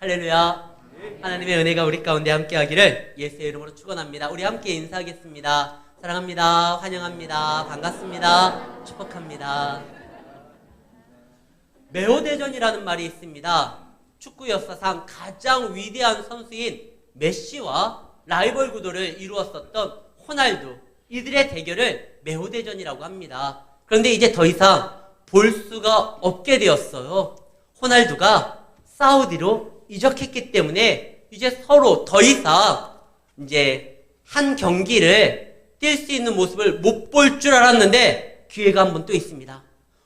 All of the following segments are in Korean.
할렐루야. 하나님의 은혜가 우리 가운데 함께하기를 예수의 이름으로 축원합니다. 우리 함께 인사하겠습니다. 사랑합니다. 환영합니다. 반갑습니다. 축복합니다. 메오대전이라는 말이 있습니다. 축구 역사상 가장 위대한 선수인 메시와 라이벌 구도를 이루었었던 호날두, 이들의 대결을 메오대전이라고 합니다. 그런데 이제 더 이상 볼 수가 없게 되었어요. 호날두가 사우디로 이적했기 때문에 이제 서로 더 이상 이제 한 경기를 뛸 수 있는 모습을 못 볼 줄 알았는데 기회가 한 번 또 있습니다.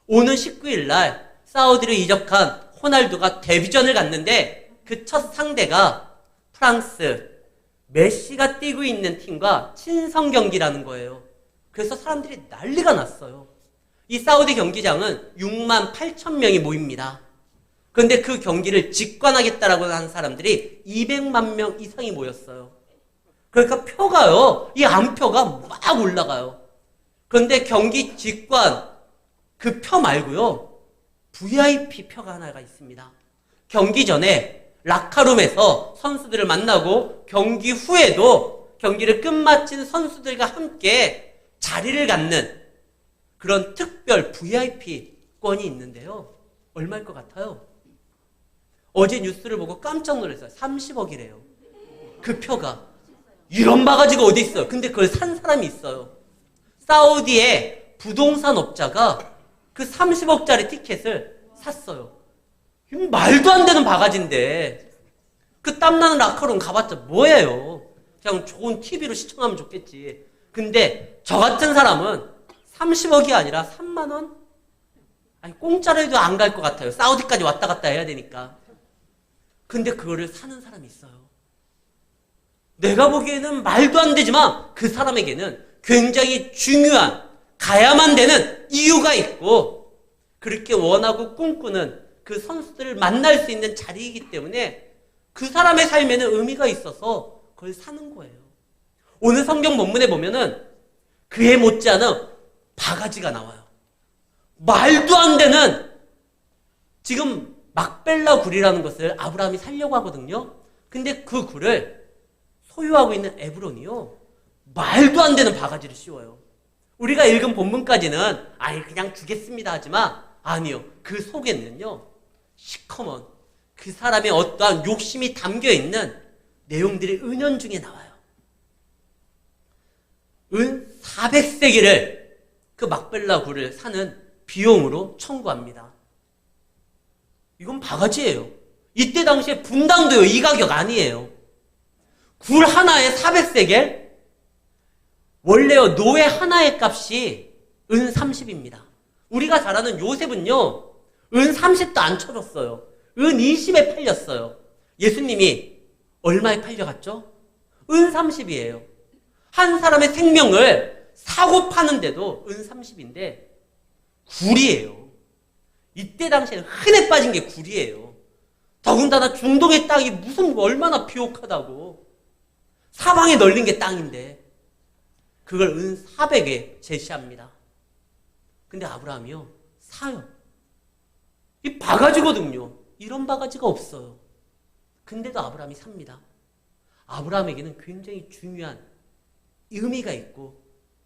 오는 19일 날 사우디로 이적한 호날두가 데뷔전을 갔는데 그 첫 상대가 프랑스, 메시가 뛰고 있는 팀과 친선 경기라는 거예요. 그래서 사람들이 난리가 났어요. 이 사우디 경기장은 6만 8천 명이 모입니다. 그런데 그 경기를 직관하겠다라고 하는 사람들이 200만 명 이상이 모였어요. 그러니까 표가요, 이 안표가 막 올라가요. 그런데 경기 직관 그 표 말고요, VIP 표가 하나가 있습니다. 경기 전에 라카룸에서 선수들을 만나고 경기 후에도 경기를 끝마친 선수들과 함께 자리를 갖는 그런 특별 VIP권이 있는데요. 얼마일 것 같아요? 어제 뉴스를 보고 깜짝 놀랐어요. 30억이래요. 그 표가. 이런 바가지가 어디 있어요? 근데 그걸 산 사람이 있어요. 사우디의 부동산 업자가 그 30억짜리 티켓을 샀어요. 말도 안 되는 바가지인데 그 땀나는 라커룸 가봤자 뭐예요? 그냥 좋은 TV로 시청하면 좋겠지. 근데 저 같은 사람은 30억이 아니라 3만 원? 아니 공짜로 해도 안 갈 것 같아요. 사우디까지 왔다 갔다 해야 되니까. 근데 그거를 사는 사람이 있어요. 내가 보기에는 말도 안 되지만 그 사람에게는 굉장히 중요한, 가야만 되는 이유가 있고 그렇게 원하고 꿈꾸는 그 선수들을 만날 수 있는 자리이기 때문에 그 사람의 삶에는 의미가 있어서 그걸 사는 거예요. 오늘 성경 본문에 보면은 그에 못지않은 바가지가 나와요. 말도 안 되는, 지금 막벨라 굴이라는 것을 아브라함이 살려고 하거든요. 근데 그 굴을 소유하고 있는 에브론이요, 말도 안 되는 바가지를 씌워요. 우리가 읽은 본문까지는 아예 그냥 주겠습니다 하지만 아니요, 그 속에는요 시커먼 그 사람의 어떠한 욕심이 담겨있는 내용들이 은연중에 나와요. 은 400세기를 그 막벨라 굴을 사는 비용으로 청구합니다. 이건 바가지예요. 이때 당시에 분당도요, 이 가격 아니에요. 굴 하나에 400세겔? 원래요, 노예 하나의 값이 은 30입니다. 우리가 잘 아는 요셉은요, 은 30도 안 쳐줬어요. 은 20에 팔렸어요. 예수님이 얼마에 팔려갔죠? 은 30이에요. 한 사람의 생명을 사고 파는데도 은 30인데 굴이에요. 이때 당시에는 흔해 빠진 게 굴이에요. 더군다나 중동의 땅이 무슨 얼마나 비옥하다고. 사방에 널린 게 땅인데 그걸 은 400에 제시합니다. 근데 아브라함이요, 사요. 이 바가지거든요. 이런 바가지가 없어요. 근데도 아브라함이 삽니다. 아브라함에게는 굉장히 중요한 의미가 있고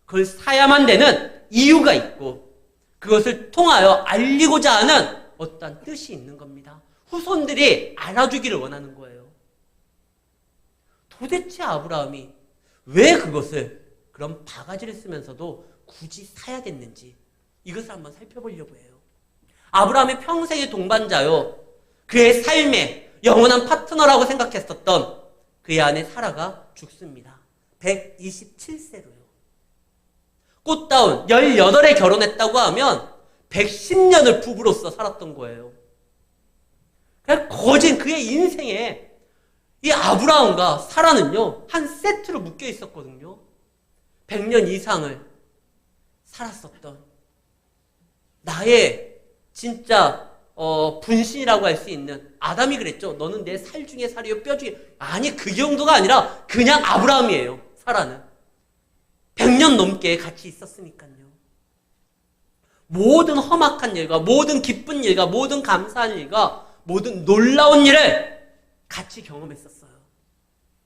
그걸 사야만 되는 이유가 있고 그것을 통하여 알리고자 하는 어떠한 뜻이 있는 겁니다. 후손들이 알아주기를 원하는 거예요. 도대체 아브라함이 왜 그것을 그런 바가지를 쓰면서도 굳이 사야 됐는지 이것을 한번 살펴보려고 해요. 아브라함의 평생의 동반자요, 그의 삶의 영원한 파트너라고 생각했었던 그의 아내 사라가 죽습니다. 127세로요. 꽃다운 18에 결혼했다고 하면 110년을 부부로서 살았던 거예요. 그냥 거진 그의 인생에 이 아브라함과 사라는요, 한 세트로 묶여 있었거든요. 100년 이상을 살았었던 나의 진짜 분신이라고 할 수 있는 아담이 그랬죠. 너는 내 살 중에 살이요 뼈 중에. 아니, 그 정도가 아니라 그냥 아브라함이에요. 사라는 100년 넘게 같이 있었으니까요. 모든 험악한 일과 모든 기쁜 일과 모든 감사한 일과 모든 놀라운 일을 같이 경험했었어요.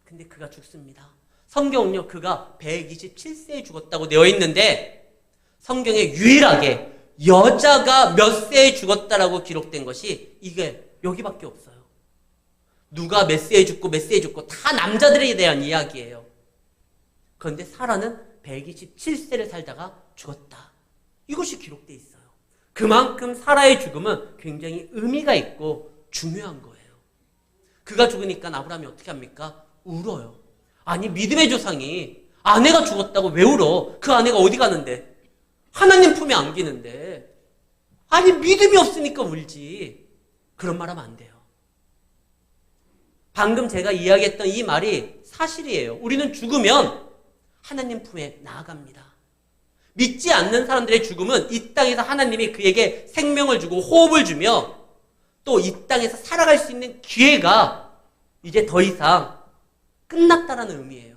근데 그가 죽습니다. 성경은요, 그가 127세에 죽었다고 되어 있는데 성경에 유일하게 여자가 몇 세에 죽었다라고 기록된 것이 이게 여기밖에 없어요. 누가 몇 세에 죽고 몇 세에 죽고 다 남자들에 대한 이야기예요. 그런데 사라는 127세를 살다가 죽었다. 이것이 기록되어 있어요. 그만큼 사라의 죽음은 굉장히 의미가 있고 중요한 거예요. 그가 죽으니까 아브라함이 어떻게 합니까? 울어요. 아니, 믿음의 조상이 아내가 죽었다고 왜 울어? 그 아내가 어디 가는데? 하나님 품에 안기는데. 아니, 믿음이 없으니까 울지. 그런 말 하면 안 돼요. 방금 제가 이야기했던 이 말이 사실이에요. 우리는 죽으면 하나님 품에 나아갑니다. 믿지 않는 사람들의 죽음은 이 땅에서 하나님이 그에게 생명을 주고 호흡을 주며 또 이 땅에서 살아갈 수 있는 기회가 이제 더 이상 끝났다라는 의미예요.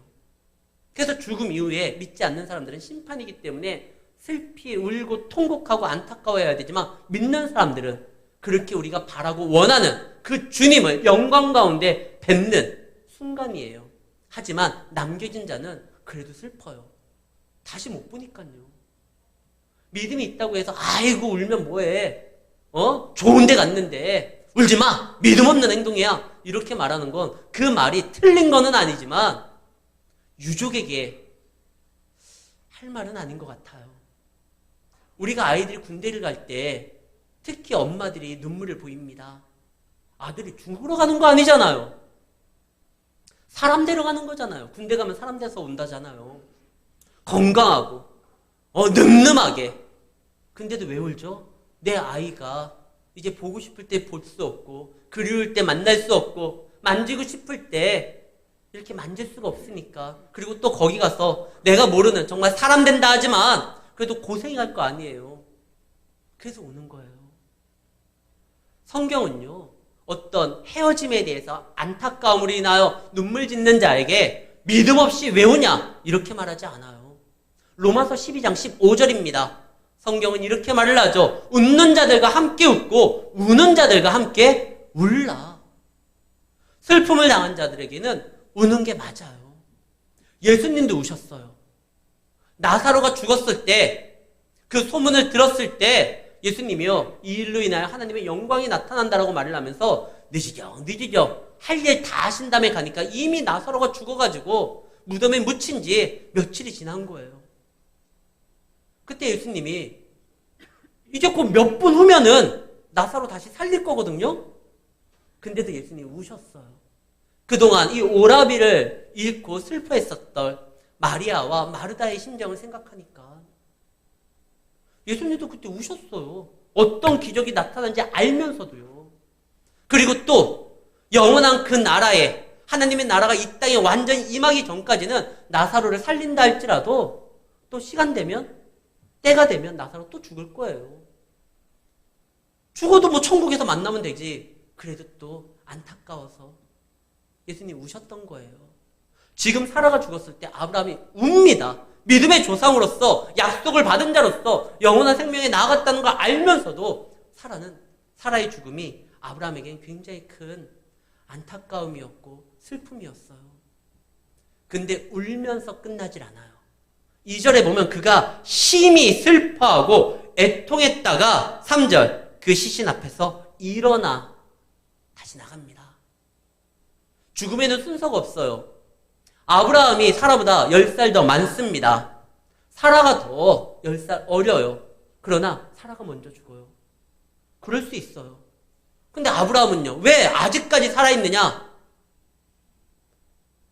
그래서 죽음 이후에 믿지 않는 사람들은 심판이기 때문에 슬피 울고 통곡하고 안타까워해야 되지만 믿는 사람들은 그렇게 우리가 바라고 원하는 그 주님을 영광 가운데 뵙는 순간이에요. 하지만 남겨진 자는 그래도 슬퍼요. 다시 못 보니까요. 믿음이 있다고 해서 아이고 울면 뭐해? 좋은 데 갔는데 울지 마. 믿음 없는 행동이야. 이렇게 말하는 건 그 말이 틀린 거는 아니지만 유족에게 할 말은 아닌 것 같아요. 우리가 아이들이 군대를 갈 때 특히 엄마들이 눈물을 보입니다. 아들이 죽으러 가는 거 아니잖아요. 사람 데려가는 거잖아요. 군대 가면 사람 돼서 온다잖아요. 건강하고 늠름하게. 근데도 왜 울죠? 내 아이가 이제 보고 싶을 때 볼 수 없고 그리울 때 만날 수 없고 만지고 싶을 때 이렇게 만질 수가 없으니까. 그리고 또 거기 가서 내가 모르는 정말 사람 된다 하지만 그래도 고생할 거 아니에요. 그래서 우는 거예요. 성경은요, 어떤 헤어짐에 대해서 안타까움으로 인하여 눈물 짓는 자에게 믿음 없이 왜 우냐 이렇게 말하지 않아요. 로마서 12장 15절입니다. 성경은 이렇게 말을 하죠. 웃는 자들과 함께 웃고 우는 자들과 함께 울라. 슬픔을 당한 자들에게는 우는 게 맞아요. 예수님도 우셨어요. 나사로가 죽었을 때 그 소문을 들었을 때 예수님이요, 이 일로 인하여 하나님의 영광이 나타난다라고 말을 하면서 늦으죠 할 일 다 하신 다음에 가니까 이미 나사로가 죽어가지고 무덤에 묻힌 지 며칠이 지난 거예요. 그때 예수님이 이제 곧 몇 분 후면은 나사로 다시 살릴 거거든요. 근데도 예수님이 우셨어요. 그동안 이 오라비를 잃고 슬퍼했었던 마리아와 마르다의 심정을 생각하니까 예수님도 그때 우셨어요. 어떤 기적이 나타난지 알면서도요. 그리고 또 영원한 그 나라에, 하나님의 나라가 이 땅에 완전히 임하기 전까지는 나사로를 살린다 할지라도 또 시간 되면, 때가 되면 나사로 또 죽을 거예요. 죽어도 뭐 천국에서 만나면 되지. 그래도 또 안타까워서 예수님 우셨던 거예요. 지금 사라가 죽었을 때 아브라함이 웁니다. 믿음의 조상으로서 약속을 받은 자로서 영원한 생명에 나아갔다는 걸 알면서도 사라의 죽음이 아브라함에게는 굉장히 큰 안타까움이었고 슬픔이었어요. 근데 울면서 끝나질 않아요. 2절에 보면 그가 심히 슬퍼하고 애통했다가 3절 그 시신 앞에서 일어나 다시 나갑니다. 죽음에는 순서가 없어요. 아브라함이 사라보다 10살 더 많습니다. 사라가 더 10살 어려요. 그러나 사라가 먼저 죽어요. 그럴 수 있어요. 근데 아브라함은요, 왜 아직까지 살아있느냐?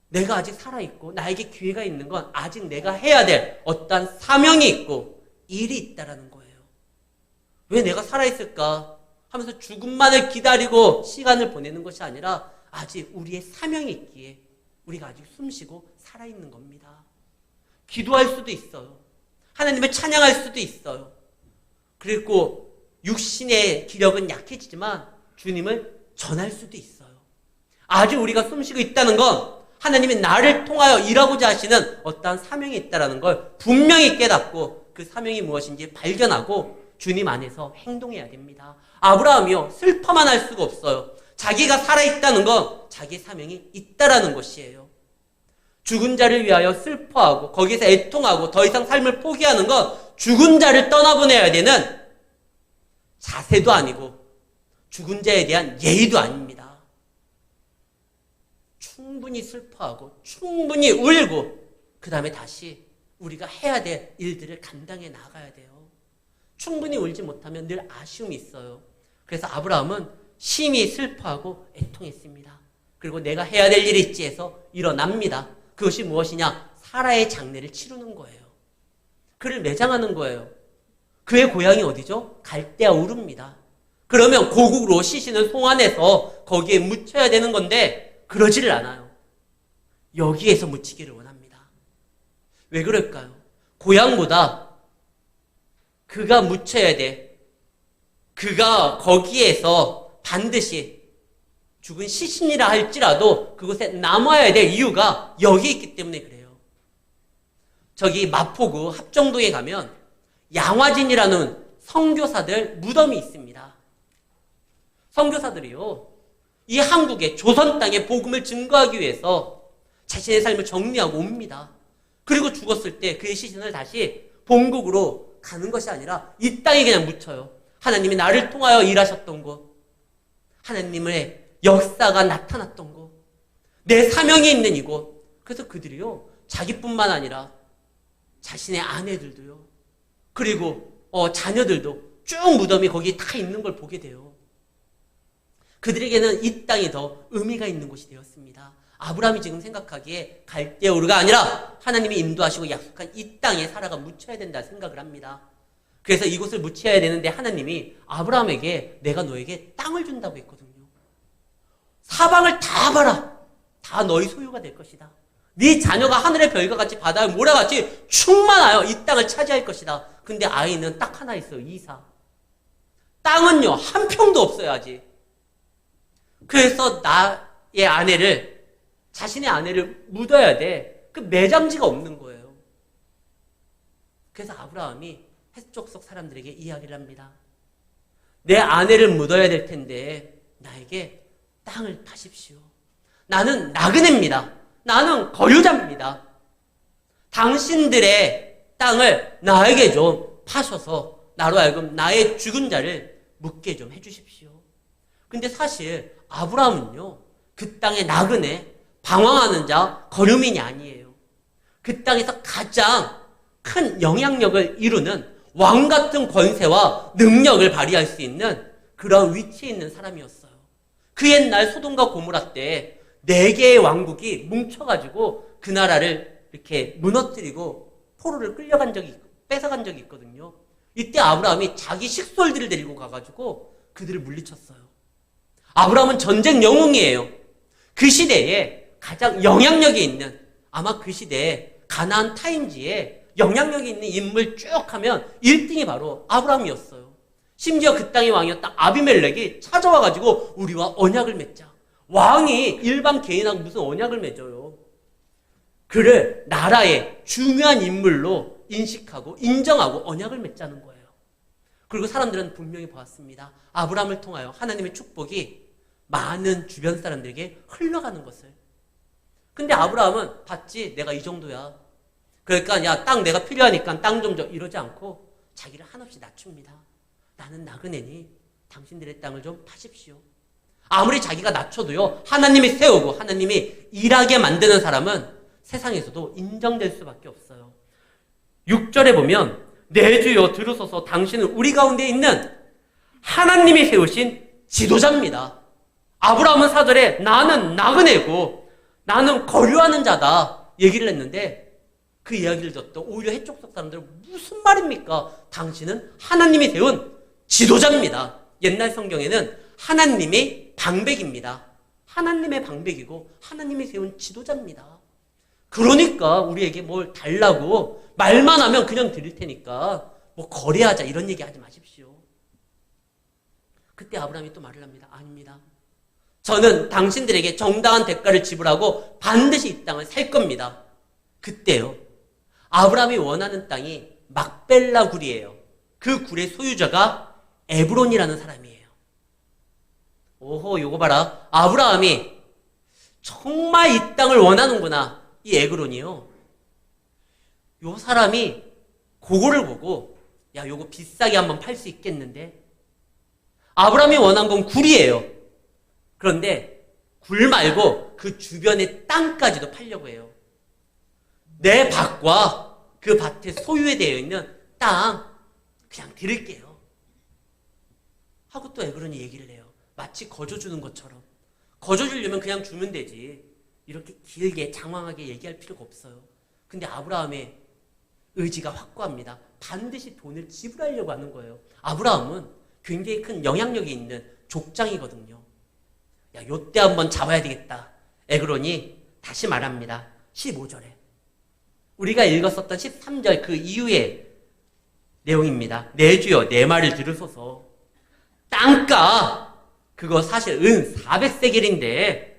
내가 아직 살아있고 나에게 기회가 있는 건 아직 내가 해야 될 어떠한 사명이 있고 일이 있다라는 거예요. 왜 내가 살아있을까 하면서 죽음만을 기다리고 시간을 보내는 것이 아니라 아직 우리의 사명이 있기에 우리가 아직 숨쉬고 살아있는 겁니다. 기도할 수도 있어요. 하나님을 찬양할 수도 있어요. 그리고 육신의 기력은 약해지지만 주님을 전할 수도 있어요. 아직 우리가 숨쉬고 있다는 건 하나님이 나를 통하여 일하고자 하시는 어떠한 사명이 있다는 걸 분명히 깨닫고 그 사명이 무엇인지 발견하고 주님 안에서 행동해야 됩니다. 아브라함이요, 슬퍼만 할 수가 없어요. 자기가 살아있다는 건 자기 사명이 있다라는 것이에요. 죽은 자를 위하여 슬퍼하고 거기서 애통하고 더 이상 삶을 포기하는 건 죽은 자를 떠나보내야 되는 자세도 아니고 죽은 자에 대한 예의도 아닙니다. 충분히 슬퍼하고 충분히 울고 그 다음에 다시 우리가 해야 될 일들을 감당해 나가야 돼요. 충분히 울지 못하면 늘 아쉬움이 있어요. 그래서 아브라함은 심히 슬퍼하고 애통했습니다. 그리고 내가 해야 될 일이 있지 해서 일어납니다. 그것이 무엇이냐? 사라의 장례를 치르는 거예요. 그를 매장하는 거예요. 그의 고향이 어디죠? 갈대아 우르입니다. 그러면 고국으로 시신을 송환해서 거기에 묻혀야 되는 건데 그러지를 않아요. 여기에서 묻히기를 원합니다. 왜 그럴까요? 고향보다 그가 묻혀야 돼. 그가 거기에서 반드시 죽은 시신이라 할지라도 그곳에 남아야 될 이유가 여기 있기 때문에 그래요. 저기 마포구 합정동에 가면 양화진이라는 선교사들 무덤이 있습니다. 선교사들이요, 이 한국의 조선 땅에 복음을 증거하기 위해서 자신의 삶을 정리하고 옵니다. 그리고 죽었을 때 그의 시신을 다시 본국으로 가는 것이 아니라 이 땅에 그냥 묻혀요. 하나님이 나를 통하여 일하셨던 곳, 하나님의 역사가 나타났던 곳, 내 사명이 있는 이곳. 그래서 그들이요, 자기뿐만 아니라 자신의 아내들도요, 그리고 자녀들도 쭉 무덤이 거기 다 있는 걸 보게 돼요. 그들에게는 이 땅이 더 의미가 있는 곳이 되었습니다. 아브라함이 지금 생각하기에 갈대아 우르가 아니라 하나님이 인도하시고 약속한 이 땅에 사라가 묻혀야 된다 생각을 합니다. 그래서 이곳을 묻혀야 되는데 하나님이 아브라함에게 내가 너에게 땅을 준다고 했거든요. 사방을 다 봐라. 다 너희 소유가 될 것이다. 네 자녀가 하늘의 별과 같이 바다의 모래같이 충만하여 이 땅을 차지할 것이다. 근데 아이는 딱 하나 있어요. 이사. 땅은요, 한 평도 없어요, 아직. 그래서 나의 아내를, 자신의 아내를 묻어야 돼. 그 매장지가 없는 거예요. 그래서 아브라함이 헷족속 사람들에게 이야기를 합니다. 내 아내를 묻어야 될 텐데 나에게 땅을 파십시오. 나는 나그네입니다. 나는 거류자입니다. 당신들의 땅을 나에게 좀 파셔서 나로 하여금 나의 죽은 자를 묻게 좀 해주십시오. 근데 사실 아브라함은요, 그 땅의 나그네, 방황하는 자, 거류민이 아니에요. 그 땅에서 가장 큰 영향력을 이루는 왕 같은 권세와 능력을 발휘할 수 있는 그런 위치에 있는 사람이었어요. 그 옛날 소돔과 고모라 때 4개의 왕국이 뭉쳐가지고 그 나라를 이렇게 무너뜨리고 포로를 끌려간 적이 있고 뺏어간 적이 있거든요. 이때 아브라함이 자기 식솔들을 데리고 가가지고 그들을 물리쳤어요. 아브라함은 전쟁 영웅이에요. 그 시대에 가장 영향력이 있는, 아마 그 시대에 가나안 타임지에 영향력이 있는 인물 쭉 하면 1등이 바로 아브라함이었어요. 심지어 그 땅의 왕이었던 아비멜렉이 찾아와가지고 우리와 언약을 맺자. 왕이 일반 개인하고 무슨 언약을 맺어요. 그를 나라의 중요한 인물로 인식하고 인정하고 언약을 맺자는 거예요. 그리고 사람들은 분명히 보았습니다. 아브라함을 통하여 하나님의 축복이 많은 주변 사람들에게 흘러가는 것을. 근데 아브라함은 봤지, 내가 이 정도야. 그러니까 야, 땅 내가 필요하니까 땅 좀 줘, 이러지 않고 자기를 한없이 낮춥니다. 나는 나그네니 당신들의 땅을 좀 파십시오. 아무리 자기가 낮춰도요, 하나님이 세우고 하나님이 일하게 만드는 사람은 세상에서도 인정될 수밖에 없어요. 6절에 보면 내 주여 들으소서, 당신은 우리 가운데 있는 하나님이 세우신 지도자입니다. 아브라함은 4절에 나는 나그네고 나는 거류하는 자다 얘기를 했는데, 그 이야기를 듣던 오히려 해족속 사람들은 무슨 말입니까? 당신은 하나님이 세운 지도자입니다. 옛날 성경에는 하나님의 방백입니다. 하나님의 방백이고 하나님이 세운 지도자입니다. 그러니까 우리에게 뭘 달라고 말만 하면 그냥 드릴 테니까 뭐 거래하자 이런 얘기 하지 마십시오. 그때 아브라함이 또 말을 합니다. 아닙니다. 저는 당신들에게 정당한 대가를 지불하고 반드시 이 땅을 살 겁니다. 그때요, 아브라함이 원하는 땅이 막벨라 굴이에요. 그 굴의 소유자가 에브론이라는 사람이에요. 오호, 요거 봐라. 아브라함이 정말 이 땅을 원하는구나. 이 에그론이요. 요 사람이 그거를 보고 야, 요거 비싸게 한번 팔 수 있겠는데? 아브라함이 원한 건 굴이에요. 그런데 굴 말고 그 주변의 땅까지도 팔려고 해요. 내 밭과 그 밭에 소유에 되어 있는 땅 그냥 드릴게요. 하고 또 에그론이 얘기를 해요. 마치 거저 주는 것처럼. 거저 주려면 그냥 주면 되지. 이렇게 길게 장황하게 얘기할 필요가 없어요. 근데 아브라함의 의지가 확고합니다. 반드시 돈을 지불하려고 하는 거예요. 아브라함은 굉장히 큰 영향력이 있는 족장이거든요. 야, 요때 한번 잡아야 되겠다. 에그론이 다시 말합니다. 15절에. 우리가 읽었었던 13절 그 이후의 내용입니다. 내 주여 내 말을 들으소서. 땅가 그거 사실 은 400세겔인데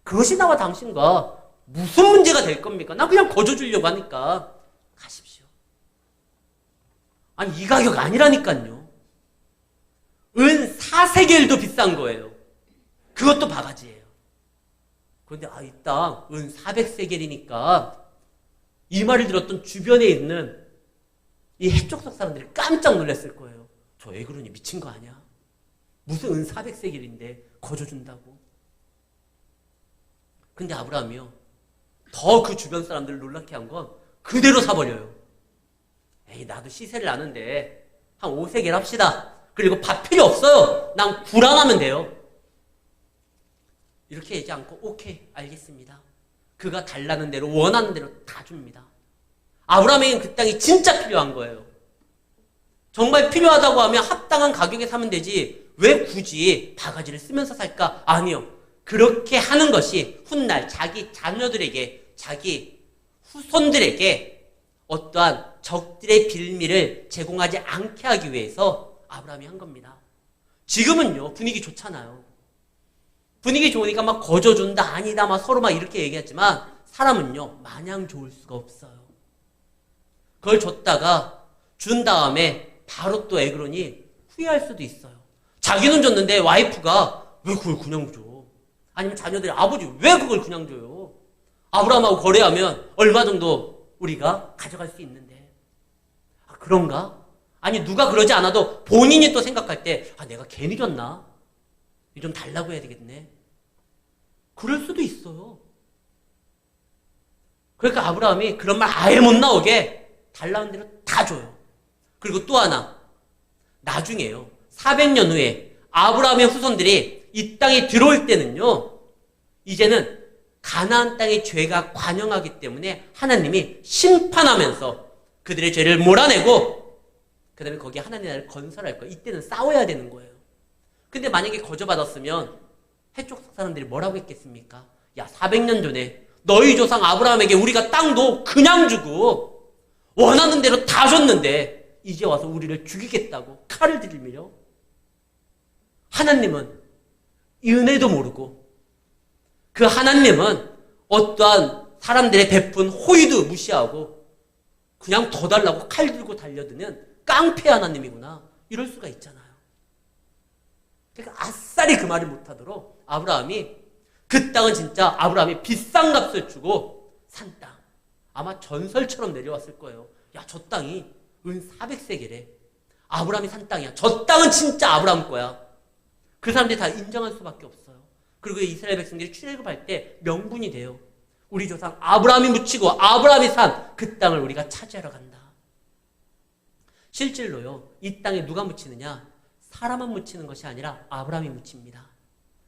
그것이 나와 당신과 무슨 문제가 될 겁니까? 난 그냥 거저 주려고 하니까 가십시오. 아니 이 가격 아니라니까요. 은 4세겔도 비싼 거예요. 그것도 바가지예요. 그런데 이 땅 은 400세겔이니까 이 말을 들었던 주변에 있는 이 해족석 사람들이 깜짝 놀랐을 거예요. 저 에그론이 미친 거 아니야? 무슨 은 400세겔인데 거저 준다고? 근데 아브라함이요. 더 그 주변 사람들을 놀랍게 한 건 그대로 사버려요. 에이 나도 시세를 아는데 한 5세겔 합시다. 그리고 밥 필요 없어요. 난 굴 하나면 돼요. 이렇게 얘기 않고 오케이 알겠습니다. 그가 달라는 대로 원하는 대로 다 줍니다. 아브라함에겐 그 땅이 진짜 필요한 거예요. 정말 필요하다고 하면 합당한 가격에 사면 되지 왜 굳이 바가지를 쓰면서 살까? 아니요. 그렇게 하는 것이 훗날 자기 자녀들에게 자기 후손들에게 어떠한 적들의 빌미를 제공하지 않게 하기 위해서 아브라함이 한 겁니다. 지금은요 분위기 좋잖아요. 분위기 좋으니까 막 거저준다 아니다 막 서로 막 이렇게 얘기하지만 사람은요 마냥 좋을 수가 없어요. 그걸 줬다가 준 다음에 바로 또 에그론이 후회할 수도 있어요. 자기는 줬는데 와이프가 왜 그걸 그냥 줘? 아니면 자녀들이 아버지 왜 그걸 그냥 줘요? 아브라함하고 거래하면 얼마 정도 우리가 가져갈 수 있는데 그런가? 아니 누가 그러지 않아도 본인이 또 생각할 때 내가 괜히 줬나? 좀 달라고 해야 되겠네. 그럴 수도 있어요. 그러니까 아브라함이 그런 말 아예 못 나오게 달라는 대로 다 줘요. 그리고 또 하나 나중에요. 400년 후에 아브라함의 후손들이 이 땅에 들어올 때는요. 이제는 가나안 땅의 죄가 관영하기 때문에 하나님이 심판하면서 그들의 죄를 몰아내고 그 다음에 거기에 하나님의 나라를 건설할 거예요. 이때는 싸워야 되는 거예요. 근데 만약에 거저받았으면 해쪽 사람들이 뭐라고 했겠습니까? 야 400년 전에 너희 조상 아브라함에게 우리가 땅도 그냥 주고 원하는 대로 다 줬는데 이제 와서 우리를 죽이겠다고 칼을 들이밀어? 하나님은 은혜도 모르고 그 하나님은 어떠한 사람들의 베푼 호의도 무시하고 그냥 더 달라고 칼 들고 달려드는 깡패 하나님이구나. 이럴 수가 있잖아요. 그러니까 아싸리 그 말을 못하도록 아브라함이 그 땅은 진짜 아브라함이 비싼 값을 주고 산 땅. 아마 전설처럼 내려왔을 거예요. 야, 저 땅이 은 400세겔에 아브라함이 산 땅이야. 저 땅은 진짜 아브라함 거야. 그 사람들이 다 인정할 수밖에 없어요. 그리고 이스라엘 백성들이 출애굽할 때 명분이 돼요. 우리 조상 아브라함이 묻히고 아브라함이 산 그 땅을 우리가 차지하러 간다. 실질로요. 이 땅에 누가 묻히느냐? 사람만 묻히는 것이 아니라 아브라함이 묻힙니다.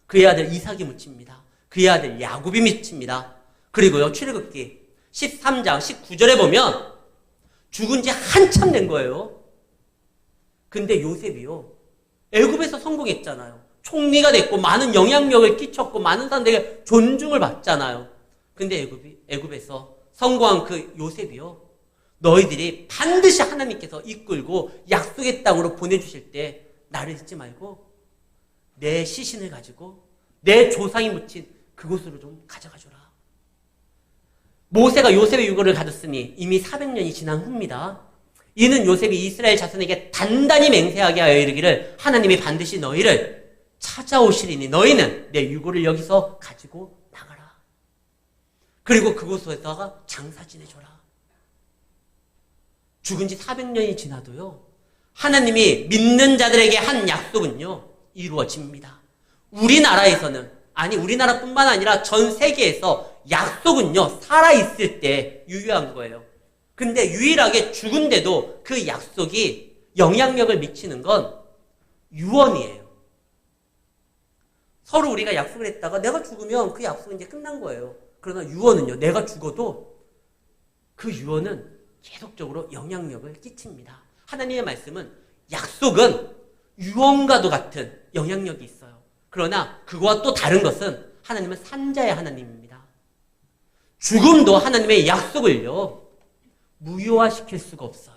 그의 아들 이삭이 묻힙니다. 그의 아들 야곱이 묻힙니다. 그리고요. 출애굽기 13장 19절에 보면 죽은 지 한참 된 거예요. 근데 요셉이요. 애굽에서 성공했잖아요. 총리가 됐고 많은 영향력을 끼쳤고 많은 사람들에게 존중을 받잖아요. 근데 애굽에서 성공한 그 요셉이요. 너희들이 반드시 하나님께서 이끌고 약속의 땅으로 보내주실 때 나를 잊지 말고 내 시신을 가지고 내 조상이 묻힌 그곳으로 좀 가져가줘라. 모세가 요셉의 유고를 가졌으니 이미 400년이 지난 후입니다. 이는 요셉이 이스라엘 자손에게 단단히 맹세하게 하여 이르기를 하나님이 반드시 너희를 찾아오시리니 너희는 내 유고를 여기서 가지고 나가라. 그리고 그곳에다가 장사 지내줘라. 죽은 지 400년이 지나도요, 하나님이 믿는 자들에게 한 약속은요, 이루어집니다. 우리나라에서는, 아니 우리나라뿐만 아니라 전 세계에서 약속은요, 살아있을 때 유효한 거예요. 근데 유일하게 죽은데도 그 약속이 영향력을 미치는 건 유언이에요. 서로 우리가 약속을 했다가 내가 죽으면 그 약속은 이제 끝난 거예요. 그러나 유언은요, 내가 죽어도 그 유언은 계속적으로 영향력을 끼칩니다. 하나님의 말씀은, 약속은 유언과도 같은 영향력이 있어요. 그러나 그거와 또 다른 것은 하나님은 산자의 하나님입니다. 죽음도 하나님의 약속을요, 무효화시킬 수가 없어요.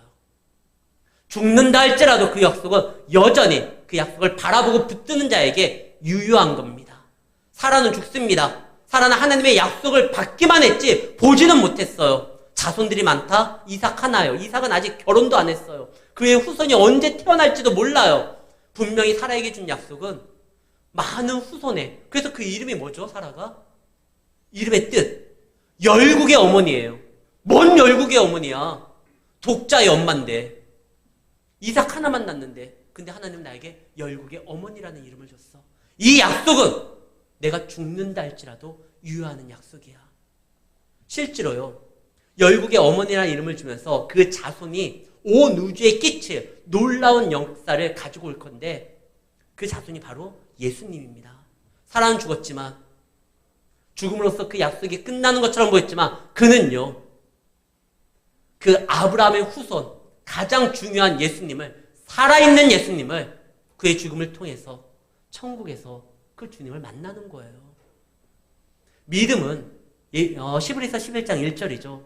죽는다 할지라도 그 약속은 여전히 그 약속을 바라보고 붙드는 자에게 유효한 겁니다. 사라는 죽습니다. 사라는 하나님의 약속을 받기만 했지 보지는 못했어요. 자손들이 많다? 이삭 하나요. 이삭은 아직 결혼도 안 했어요. 그의 후손이 언제 태어날지도 몰라요. 분명히 사라에게 준 약속은 많은 후손에, 그래서 그 이름이 뭐죠, 사라가? 이름의 뜻, 열국의 어머니예요. 뭔 열국의 어머니야? 독자의 엄마인데, 이삭 하나만 낳는데, 근데 하나님은 나에게 열국의 어머니라는 이름을 줬어. 이 약속은 내가 죽는다 할지라도 유효하는 약속이야. 실제로요, 열국의 어머니라는 이름을 주면서 그 자손이 온 우주에 끼칠 놀라운 역사를 가지고 올 건데, 그 자손이 바로 예수님입니다. 사라는 죽었지만, 죽음으로써 그 약속이 끝나는 것처럼 보였지만, 그는요, 그 아브라함의 후손, 가장 중요한 예수님을, 살아있는 예수님을 그의 죽음을 통해서 천국에서 그 주님을 만나는 거예요. 믿음은 히브리서 11장 1절이죠.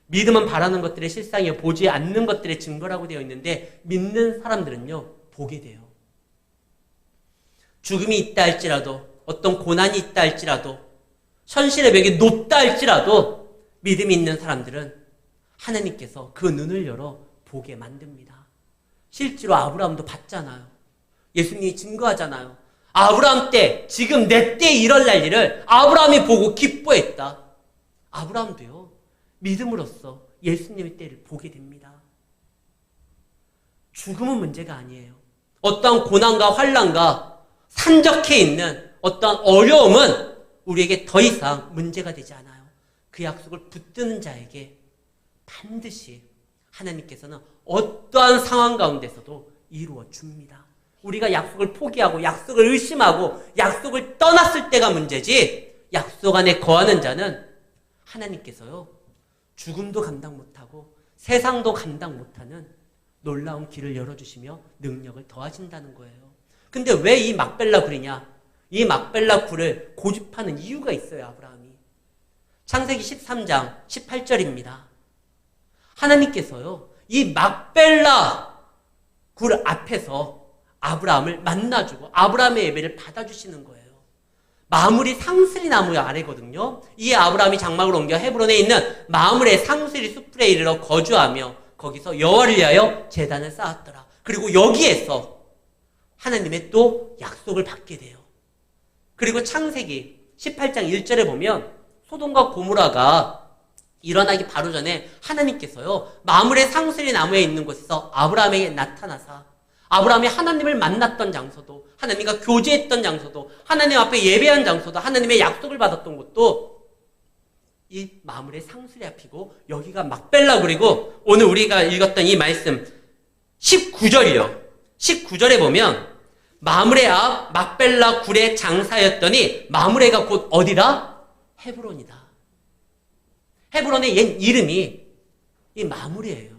믿음은 바라는 것들의 실상이요, 보지 않는 것들의 증거라고 되어 있는데, 믿는 사람들은요, 보게 돼요. 죽음이 있다 할지라도, 어떤 고난이 있다 할지라도, 현실의 벽이 높다 할지라도, 믿음이 있는 사람들은 하나님께서 그 눈을 열어 보게 만듭니다. 실제로 아브라함도 봤잖아요. 예수님이 증거하잖아요. 아브라함 때, 지금 내 때에 일어날 일을 아브라함이 보고 기뻐했다. 아브라함도요, 믿음으로써 예수님의 때를 보게 됩니다. 죽음은 문제가 아니에요. 어떠한 고난과 환난과 산적해 있는 어떠한 어려움은 우리에게 더 이상 문제가 되지 않아요. 그 약속을 붙드는 자에게 반드시 하나님께서는 어떠한 상황 가운데서도 이루어 줍니다. 우리가 약속을 포기하고 약속을 의심하고 약속을 떠났을 때가 문제지, 약속 안에 거하는 자는 하나님께서요, 죽음도 감당 못하고 세상도 감당 못하는 놀라운 길을 열어주시며 능력을 더하신다는 거예요. 근데 왜 이 막벨라 굴이냐? 이 막벨라 굴을 고집하는 이유가 있어요, 아브라함이. 창세기 13장 18절입니다. 하나님께서요, 이 막벨라 굴 앞에서 아브라함을 만나주고 아브라함의 예배를 받아주시는 거예요. 마므리 상스리 나무 아래거든요. 이 아브라함이 장막을 옮겨 헤브론에 있는 마므리의 상스리 숲에 이르러 거주하며 거기서 여호와를 위하여 제단을 쌓았더라. 그리고 여기에서 하나님의 또 약속을 받게 돼요. 그리고 창세기 18장 1절에 보면 소돔과 고모라가 일어나기 바로 전에 하나님께서요, 마므리의 상스리 나무에 있는 곳에서 아브라함에게 나타나사 아브라함이 하나님을 만났던 장소도, 하나님과 교제했던 장소도, 하나님 앞에 예배한 장소도, 하나님의 약속을 받았던 곳도 이 마므리의 상수리 앞이고, 여기가 막벨라 굴이고, 오늘 우리가 읽었던 이 말씀 19절이요. 19절에 보면 마므레 앞 막벨라 굴의 장사였더니, 마므레가 곧 어디라? 헤브론이다. 헤브론의 옛 이름이 이 마므레예요.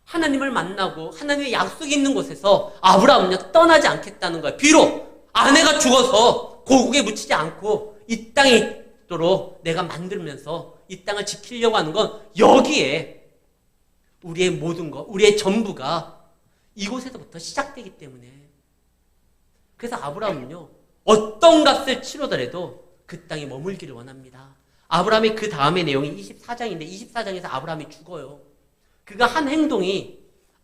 하나님을 만나고 하나님의 약속이 있는 곳에서 아브라함은요, 떠나지 않겠다는 거예요. 비록 아내가 죽어서 고국에 묻히지 않고 이 땅에 있도록 내가 만들면서 이 땅을 지키려고 하는 건, 여기에 우리의 모든 것, 우리의 전부가 이곳에서부터 시작되기 때문에. 그래서 아브라함은요, 어떤 값을 치르더라도 그 땅에 머물기를 원합니다. 아브라함의 그 다음의 내용이 24장인데 24장에서 아브라함이 죽어요. 그가 한 행동이,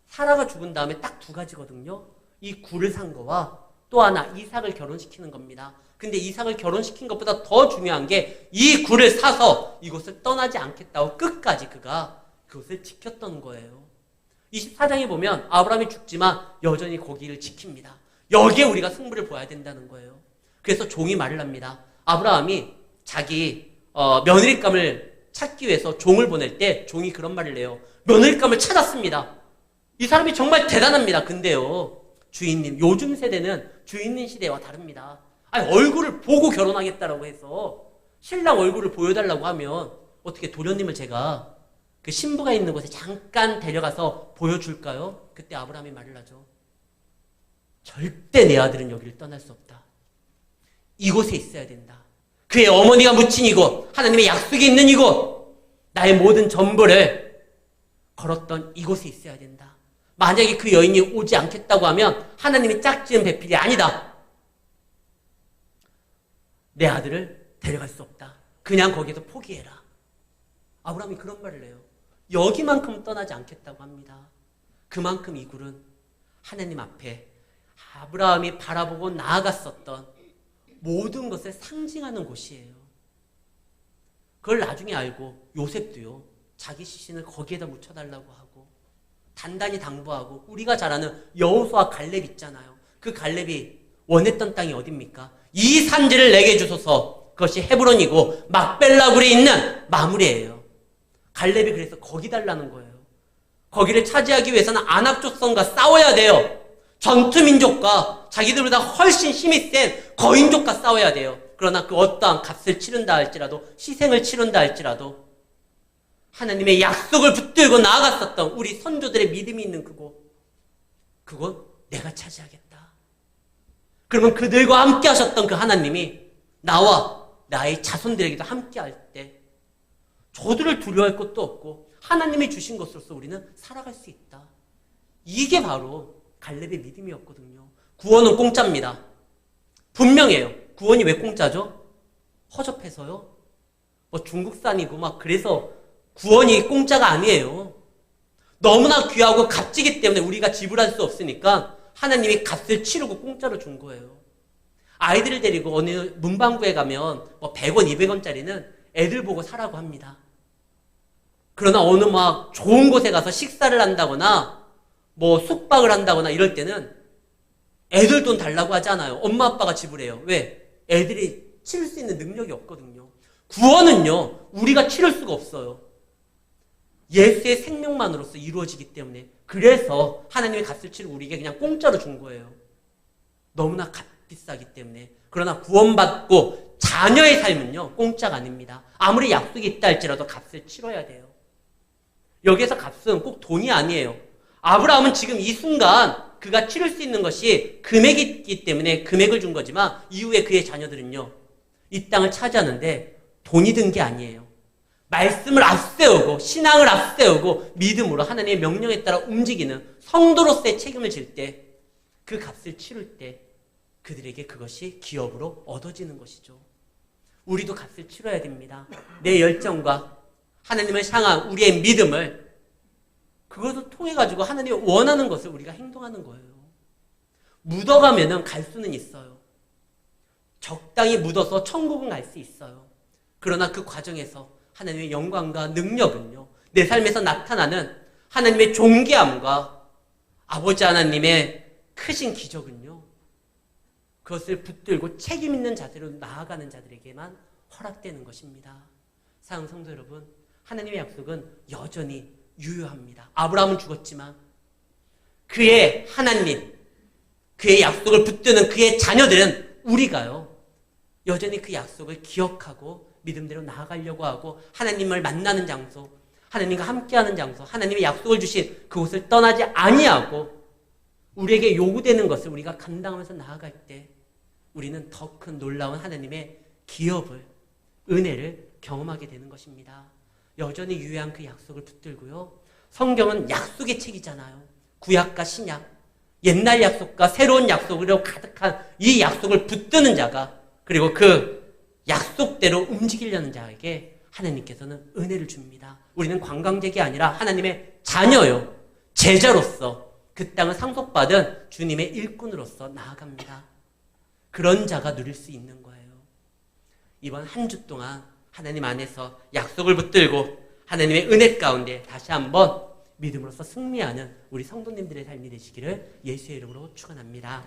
사라가 죽은 다음에 딱 두 가지거든요. 이 굴을 산 거와 또 하나 이삭을 결혼시키는 겁니다. 근데 이삭을 결혼시킨 것보다 더 중요한 게 이 굴을 사서 이곳을 떠나지 않겠다고 끝까지 그가 그것을 지켰던 거예요. 24장에 보면 아브라함이 죽지만 여전히 거기를 지킵니다. 여기에 우리가 승부를 보아야 된다는 거예요. 그래서 종이 말을 합니다. 아브라함이 자기 며느리감을 찾기 위해서 종을 보낼 때 종이 그런 말을 해요. 며느리감을 찾았습니다. 이 사람이 정말 대단합니다. 근데요, 주인님, 요즘 세대는 주인님 시대와 다릅니다. 아니, 얼굴을 보고 결혼하겠다라고 해서 신랑 얼굴을 보여달라고 하면 어떻게 도련님을 제가 그 신부가 있는 곳에 잠깐 데려가서 보여줄까요? 그때 아브라함이 말을 하죠. 절대 내 아들은 여기를 떠날 수 없다. 이곳에 있어야 된다. 그의 어머니가 묻힌 이곳, 하나님의 약속이 있는 이곳, 나의 모든 전부를 걸었던 이곳에 있어야 된다. 만약에 그 여인이 오지 않겠다고 하면 하나님이 짝지은 배필이 아니다. 내 아들을 데려갈 수 없다. 그냥 거기에서 포기해라. 아브라함이 그런 말을 해요. 여기만큼 떠나지 않겠다고 합니다. 그만큼 이 굴은 하나님 앞에 아브라함이 바라보고 나아갔었던 모든 것을 상징하는 곳이에요. 그걸 나중에 알고 요셉도요, 자기 시신을 거기에다 묻혀달라고 하고 단단히 당부하고, 우리가 잘 아는 여호수아 갈렙 있잖아요. 그 갈렙이 원했던 땅이 어딥니까? 이 산지를 내게 주소서. 그것이 헤브론이고 막벨라굴에 있는 마므리예요. 갈렙이 그래서 거기 달라는 거예요. 거기를 차지하기 위해서는 아낙 족성과 싸워야 돼요. 전투민족과 자기들보다 훨씬 힘이 센 거인족과 싸워야 돼요. 그러나 그 어떠한 값을 치른다 할지라도, 희생을 치른다 할지라도 하나님의 약속을 붙들고 나아갔었던 우리 선조들의 믿음이 있는 그곳 내가 차지하겠다. 그러면 그들과 함께 하셨던 그 하나님이 나와 나의 자손들에게도 함께 할 때 저들을 두려워할 것도 없고 하나님이 주신 것으로서 우리는 살아갈 수 있다. 이게 바로 갈렙의 믿음이었거든요. 구원은 공짜입니다. 분명해요. 구원이 왜 공짜죠? 허접해서요? 뭐 중국산이고 막 그래서 구원이 공짜가 아니에요. 너무나 귀하고 값지기 때문에 우리가 지불할 수 없으니까 하나님이 값을 치르고 공짜로 준 거예요. 아이들을 데리고 어느 문방구에 가면 뭐 100원, 200원짜리는 애들 보고 사라고 합니다. 그러나 어느 막 좋은 곳에 가서 식사를 한다거나 뭐 숙박을 한다거나 이럴 때는 애들 돈 달라고 하지 않아요. 엄마 아빠가 지불해요. 왜? 애들이 치를 수 있는 능력이 없거든요. 구원은요, 우리가 치를 수가 없어요. 예수의 생명만으로서 이루어지기 때문에. 그래서 하나님의 값을 치르고 우리에게 그냥 공짜로 준 거예요. 너무나 값비싸기 때문에. 그러나 구원받고 자녀의 삶은요, 공짜가 아닙니다. 아무리 약속이 있다 할지라도 값을 치러야 돼요. 여기에서 값은 꼭 돈이 아니에요. 아브라함은 지금 이 순간 그가 치를 수 있는 것이 금액이 있기 때문에 금액을 준 거지만 이후에 그의 자녀들은요, 이 땅을 차지하는데 돈이 든 게 아니에요. 말씀을 앞세우고 신앙을 앞세우고 믿음으로 하나님의 명령에 따라 움직이는 성도로서의 책임을 질 때, 그 값을 치를 때 그들에게 그것이 기업으로 얻어지는 것이죠. 우리도 값을 치러야 됩니다. 내 열정과 하나님을 향한 우리의 믿음을, 그것을 통해 가지고 하나님이 원하는 것을 우리가 행동하는 거예요. 묻어가면은 갈 수는 있어요. 적당히 묻어서 천국은 갈 수 있어요. 그러나 그 과정에서 하나님의 영광과 능력은요, 내 삶에서 나타나는 하나님의 존귀함과 아버지 하나님의 크신 기적은요, 그것을 붙들고 책임 있는 자세로 나아가는 자들에게만 허락되는 것입니다. 사랑하는 성도 여러분, 하나님의 약속은 여전히 유효합니다. 아브라함은 죽었지만 그의 하나님, 그의 약속을 붙드는 그의 자녀들은, 우리가요, 여전히 그 약속을 기억하고 믿음대로 나아가려고 하고 하나님을 만나는 장소, 하나님과 함께하는 장소, 하나님의 약속을 주신 그곳을 떠나지 아니하고 우리에게 요구되는 것을 우리가 감당하면서 나아갈 때 우리는 더 큰 놀라운 하나님의 기업을, 은혜를 경험하게 되는 것입니다. 여전히 유효한 그 약속을 붙들고요. 성경은 약속의 책이잖아요. 구약과 신약, 옛날 약속과 새로운 약속으로 가득한 이 약속을 붙드는 자가, 그리고 그 약속대로 움직이려는 자에게 하나님께서는 은혜를 줍니다. 우리는 관광객이 아니라 하나님의 자녀요, 제자로서 그 땅을 상속받은 주님의 일꾼으로서 나아갑니다. 그런 자가 누릴 수 있는 거예요. 이번 한 주 동안 하나님 안에서 약속을 붙들고 하나님의 은혜 가운데 다시 한번 믿음으로써 승리하는 우리 성도님들의 삶이 되시기를 예수의 이름으로 축원합니다.